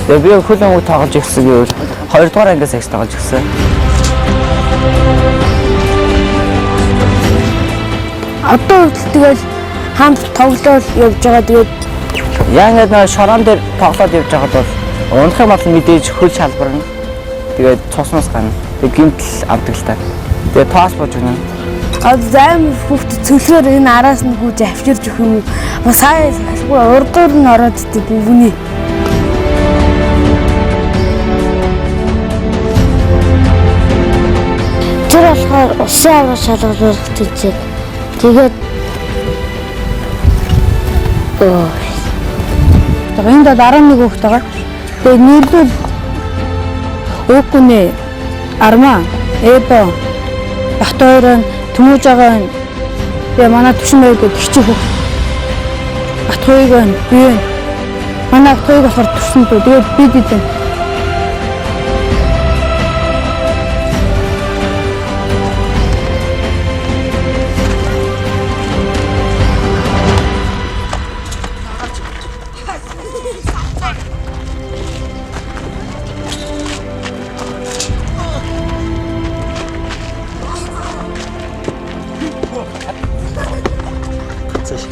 Тэгээ би хөл хонгог тоглож ирсэн гэвэл 2 дугаар ангиас их тоглож ирсэн. Одоо хүртэл тэгэл хамт тоглол явж байгаа. Тэгээд яа ингээд шорон дээр тоглоод явж байгаад бол унах юм бол мэдээж хөл шалбарна. Тэгээд цуснаас гана. Тэгээд гимтэл авдаг л та. Тэгээд тоос бож өгнө. займ хүүхд цөлгөр энэ араас нь гүйж авчирч өгөх юм уу? Бас сая салгүй урдуур нь ороод идэв бүвний. Тэр болохоор усын авраа шалгалуулах тийчээд тэгээд энд 11 хүүхэд байгаа. Тэгээд нийлбэл Өөкүнэ, Арман, Эбо, Батойрон, Түмүжагаан тэгээ манай төвшмөөд гихчих хөх. Батхойгон, би манай Батхойг болохоор төвшин дөө. Тэгээд бид идэв. Цааш.